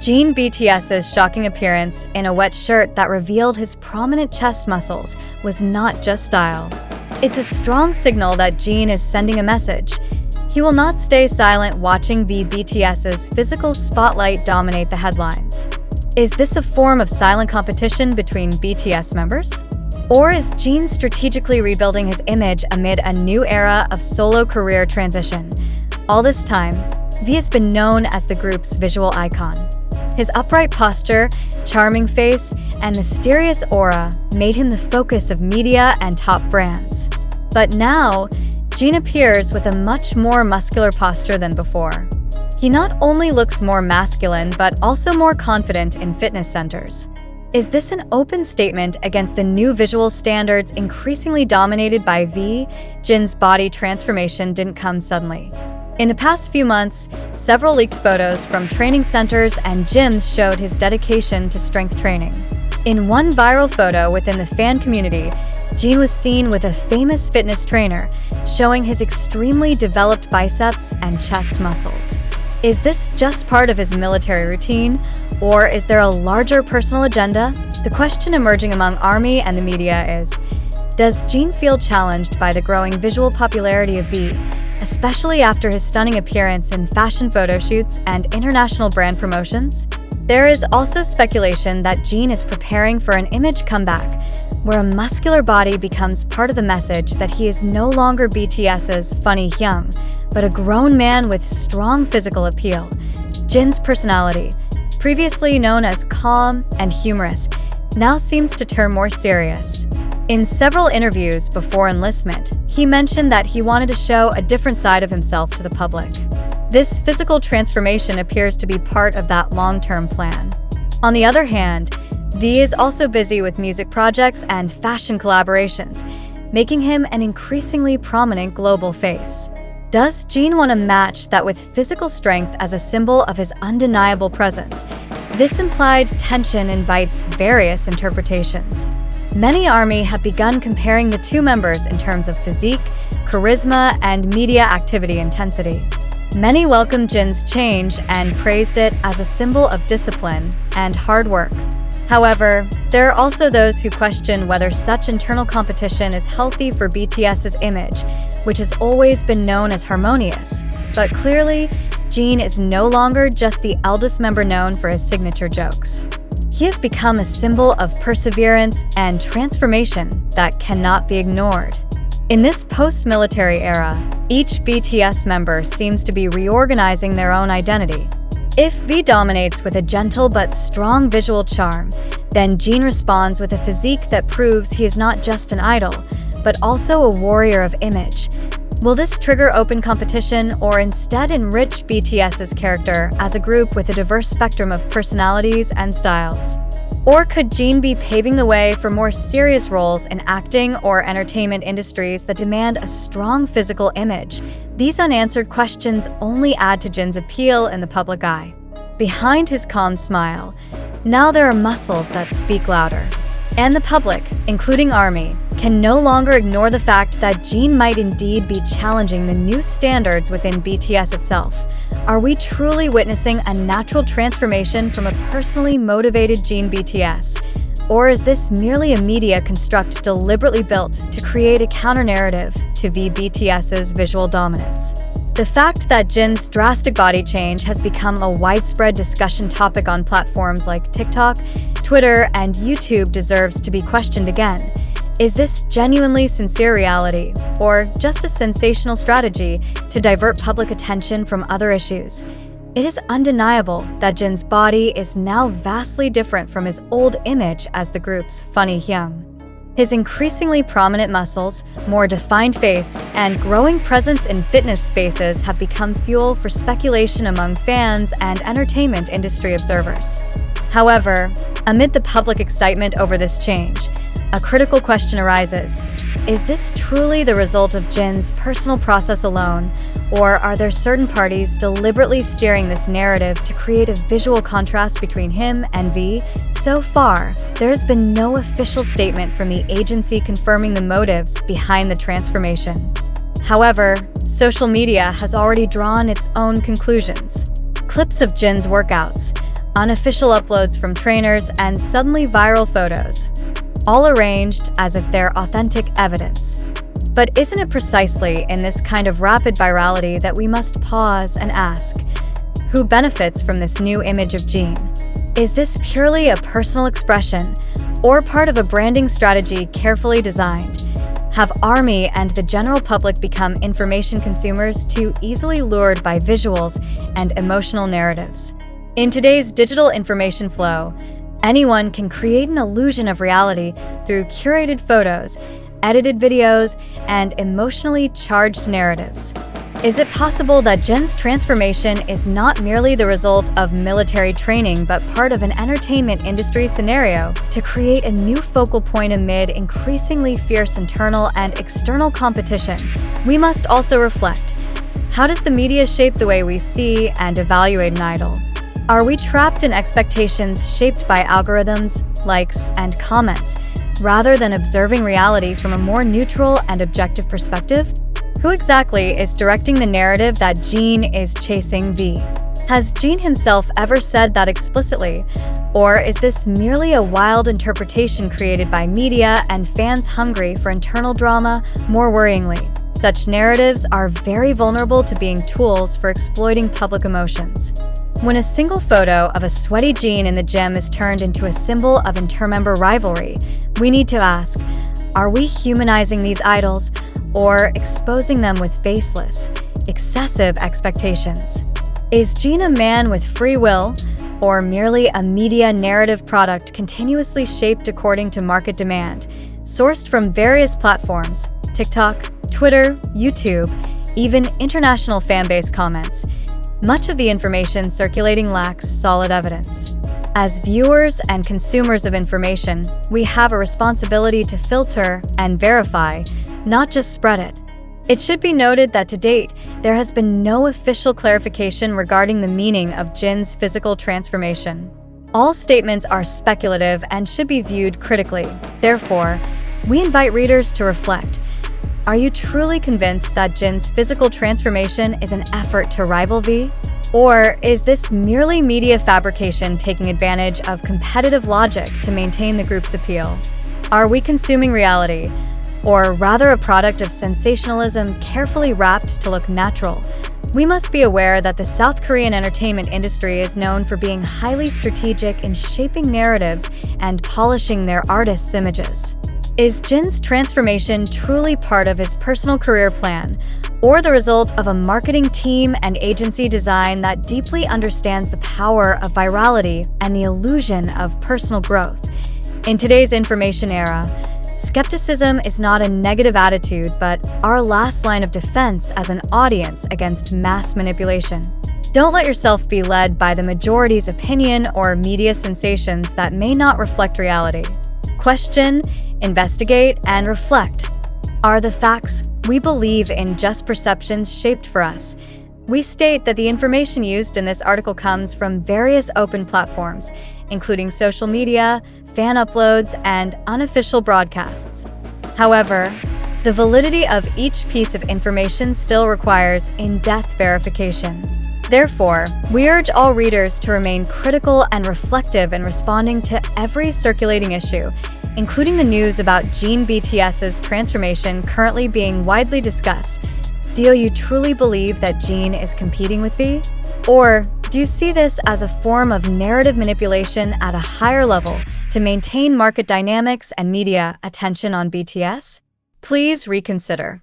Jin BTS's shocking appearance in a wet shirt that revealed his prominent chest muscles was not just style. It's a strong signal that Jin is sending a message. He will not stay silent watching BTS's physical spotlight dominate the headlines. Is this a form of silent competition between BTS members? Or is Jin strategically rebuilding his image amid a new era of solo career transition? All this time, V has been known as the group's visual icon. His upright posture, charming face, and mysterious aura made him the focus of media and top brands. But now, Jin appears with a much more muscular posture than before. He not only looks more masculine, but also more confident in fitness centers. Is this an open statement against the new visual standards increasingly dominated by V? Jin's body transformation didn't come suddenly. In the past few months, several leaked photos from training centers and gyms showed his dedication to strength training. In one viral photo within the fan community, Jin was seen with a famous fitness trainer, showing his extremely developed biceps and chest muscles. Is this just part of his military routine, or is there a larger personal agenda? The question emerging among ARMY and the media is, does Jin feel challenged by the growing visual popularity of V, especially after his stunning appearance in fashion photo shoots and international brand promotions? There is also speculation that Jin is preparing for an image comeback, where a muscular body becomes part of the message that he is no longer BTS's funny Hyung, but a grown man with strong physical appeal. Jin's personality, previously known as calm and humorous, now seems to turn more serious. In several interviews before enlistment, he mentioned that he wanted to show a different side of himself to the public. This physical transformation appears to be part of that long-term plan. On the other hand, V is also busy with music projects and fashion collaborations, making him an increasingly prominent global face. Does Jin want to match that with physical strength as a symbol of his undeniable presence? This implied tension invites various interpretations. Many ARMY have begun comparing the two members in terms of physique, charisma, and media activity intensity. Many welcomed Jin's change and praised it as a symbol of discipline and hard work. However, there are also those who question whether such internal competition is healthy for BTS's image, which has always been known as harmonious. But clearly, Jin is no longer just the eldest member known for his signature jokes. He has become a symbol of perseverance and transformation that cannot be ignored. In this post-military era, each BTS member seems to be reorganizing their own identity. If V dominates with a gentle but strong visual charm, then Jin responds with a physique that proves he is not just an idol, but also a warrior of image. Will this trigger open competition or instead enrich BTS's character as a group with a diverse spectrum of personalities and styles? Or could Jin be paving the way for more serious roles in acting or entertainment industries that demand a strong physical image? These unanswered questions only add to Jin's appeal in the public eye. Behind his calm smile, now there are muscles that speak louder. And the public, including ARMY, can no longer ignore the fact that Jin might indeed be challenging the new standards within BTS itself. Are we truly witnessing a natural transformation from a personally motivated Jin BTS? Or is this merely a media construct deliberately built to create a counter-narrative to BTS's visual dominance? The fact that Jin's drastic body change has become a widespread discussion topic on platforms like TikTok, Twitter, and YouTube deserves to be questioned again. Is this genuinely sincere reality, or just a sensational strategy to divert public attention from other issues? It is undeniable that Jin's body is now vastly different from his old image as the group's funny Hyung. His increasingly prominent muscles, more defined face, and growing presence in fitness spaces have become fuel for speculation among fans and entertainment industry observers. However, amid the public excitement over this change, a critical question arises. Is this truly the result of Jin's personal process alone, or are there certain parties deliberately steering this narrative to create a visual contrast between him and V? So far, there has been no official statement from the agency confirming the motives behind the transformation. However, social media has already drawn its own conclusions. Clips of Jin's workouts, unofficial uploads from trainers, and suddenly viral photos, all arranged as if they're authentic evidence. But isn't it precisely in this kind of rapid virality that we must pause and ask, who benefits from this new image of Jin? Is this purely a personal expression or part of a branding strategy carefully designed? Have ARMY and the general public become information consumers too easily lured by visuals and emotional narratives? In today's digital information flow, anyone can create an illusion of reality through curated photos, edited videos, and emotionally charged narratives. Is it possible that Jin's transformation is not merely the result of military training but part of an entertainment industry scenario to create a new focal point amid increasingly fierce internal and external competition? We must also reflect, how does the media shape the way we see and evaluate an idol? Are we trapped in expectations shaped by algorithms, likes, and comments, rather than observing reality from a more neutral and objective perspective? Who exactly is directing the narrative that Jin is chasing V? Has Jin himself ever said that explicitly? Or is this merely a wild interpretation created by media and fans hungry for internal drama? More worryingly, such narratives are very vulnerable to being tools for exploiting public emotions. When a single photo of a sweaty Jin in the gym is turned into a symbol of inter-member rivalry, we need to ask, are we humanizing these idols or exposing them with baseless, excessive expectations? Is Jin a man with free will, or merely a media narrative product continuously shaped according to market demand, sourced from various platforms, TikTok, Twitter, YouTube, even international fanbase comments? Much of the information circulating lacks solid evidence. As viewers and consumers of information, we have a responsibility to filter and verify, not just spread it. It should be noted that to date, there has been no official clarification regarding the meaning of Jin's physical transformation. All statements are speculative and should be viewed critically. Therefore, we invite readers to reflect. Are you truly convinced that Jin's physical transformation is an effort to rival V? Or is this merely media fabrication taking advantage of competitive logic to maintain the group's appeal? Are we consuming reality, or rather a product of sensationalism carefully wrapped to look natural? We must be aware that the South Korean entertainment industry is known for being highly strategic in shaping narratives and polishing their artists' images. Is Jin's transformation truly part of his personal career plan, or the result of a marketing team and agency design that deeply understands the power of virality and the illusion of personal growth? In today's information era, skepticism is not a negative attitude, but our last line of defense as an audience against mass manipulation. Don't let yourself be led by the majority's opinion or media sensations that may not reflect reality. Question, investigate, and reflect. Are the facts we believe in just perceptions shaped for us? We state that the information used in this article comes from various open platforms, including social media, fan uploads, and unofficial broadcasts. However, the validity of each piece of information still requires in-depth verification. Therefore, we urge all readers to remain critical and reflective in responding to every circulating issue, including the news about Jin BTS's transformation currently being widely discussed. Do you truly believe that Jin is competing with V? Or do you see this as a form of narrative manipulation at a higher level to maintain market dynamics and media attention on BTS? Please reconsider.